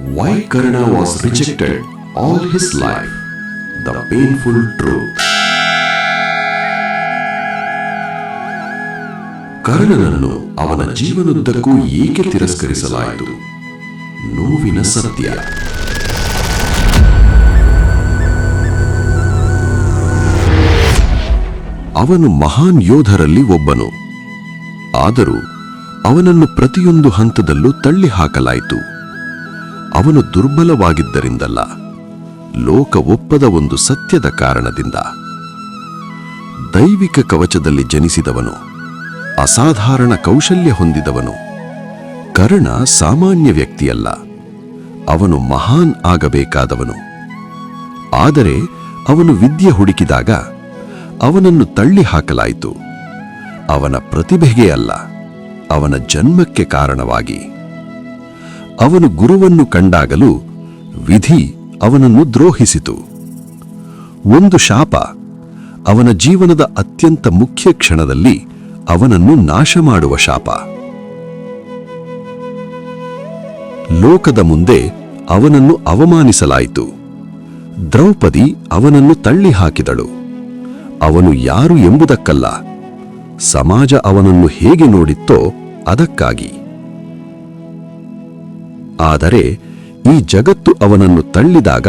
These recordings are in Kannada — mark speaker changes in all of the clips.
Speaker 1: Why Karna was rejected all his life. The painful truth. ಕರ್ಣನನ್ನು ಅವನ ಜೀವನದುದ್ದಕ್ಕೂ ಏಕೆ ತಿರಸ್ಕರಿಸಲಾಯಿತು? ನೋವಿನ ಸತ್ಯ. ಅವನು ಮಹಾನ್ ಯೋಧರಲ್ಲಿ ಒಬ್ಬನು. ಆದರೂ ಅವನನ್ನು ಪ್ರತಿಯೊಂದು ಹಂತದಲ್ಲೂ ತಳ್ಳಿ ಹಾಕಲಾಯಿತು. ಅವನು ದುರ್ಬಲವಾಗಿದ್ದರಿಂದಲ್ಲ, ಲೋಕ ಒಪ್ಪದ ಒಂದು ಸತ್ಯದ ಕಾರಣದಿಂದ. ದೈವಿಕ ಕವಚದಲ್ಲಿ ಜನಿಸಿದವನು, ಅಸಾಧಾರಣ ಕೌಶಲ್ಯ ಹೊಂದಿದವನು. ಕರ್ಣ ಸಾಮಾನ್ಯ ವ್ಯಕ್ತಿಯಲ್ಲ, ಅವನು ಮಹಾನ್ ಆಗಬೇಕಾದವನು. ಆದರೆ ಅವನು ವಿದ್ಯೆ ಹುಡುಕಿದಾಗ ಅವನನ್ನು ತಳ್ಳಿ ಹಾಕಲಾಯಿತು. ಅವನ ಪ್ರತಿಭೆಗೆ ಅಲ್ಲ, ಅವನ ಜನ್ಮಕ್ಕೆ ಕಾರಣವಾಗಿ. ಅವನು ಗುರುವನ್ನು ಕಂಡಾಗಲೂ ವಿಧಿ ಅವನನ್ನು ದ್ರೋಹಿಸಿತು. ಒಂದು ಶಾಪ, ಅವನ ಜೀವನದ ಅತ್ಯಂತ ಮುಖ್ಯ ಕ್ಷಣದಲ್ಲಿ ಅವನನ್ನು ನಾಶ ಮಾಡುವ ಶಾಪ. ಲೋಕದ ಮುಂದೆ ಅವನನ್ನು ಅವಮಾನಿಸಲಾಯಿತು. ದ್ರೌಪದಿ ಅವನನ್ನು ತಳ್ಳಿ ಹಾಕಿದಳು. ಅವನು ಯಾರು ಎಂಬುದಕ್ಕಲ್ಲ, ಸಮಾಜ ಅವನನ್ನು ಹೇಗೆ ನೋಡಿತ್ತೋ ಅದಕ್ಕಾಗಿ. ಆದರೆ ಈ ಜಗತ್ತು ಅವನನ್ನು ತಳ್ಳಿದಾಗ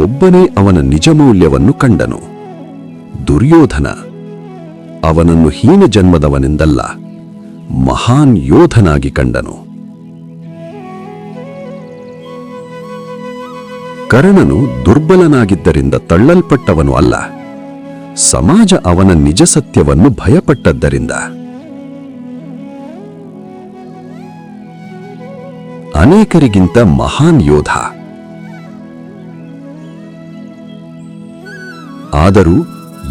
Speaker 1: ಒಬ್ಬನೇ ಅವನ ನಿಜ ಮೌಲ್ಯವನ್ನು ಕಂಡನು. ದುರ್ಯೋಧನ. ಅವನನ್ನು ಹೀನ ಜನ್ಮದವನೆಂದಲ್ಲ, ಮಹಾನ್ ಯೋಧನಾಗಿ ಕಂಡನು. ಕರ್ಣನು ದುರ್ಬಲನಾಗಿದ್ದರಿಂದ ತಳ್ಳಲ್ಪಟ್ಟವನು ಅಲ್ಲ, ಸಮಾಜ ಅವನ ನಿಜ ಸತ್ಯವನ್ನು ಭಯಪಟ್ಟದ್ದರಿಂದ. ಅನೇಕರಿಗಿಂತ ಮಹಾನ್ ಯೋಧ. ಆದರೂ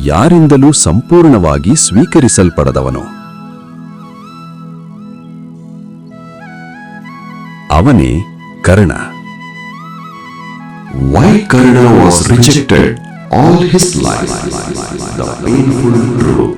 Speaker 1: ಯಾರಿಂದಲೂ ಸಂಪೂರ್ಣವಾಗಿ ಸ್ವೀಕರಿಸಲ್ಪಡದವನು. ಅವನೇ Karna. Why Karna was rejected all his life. The painful truth.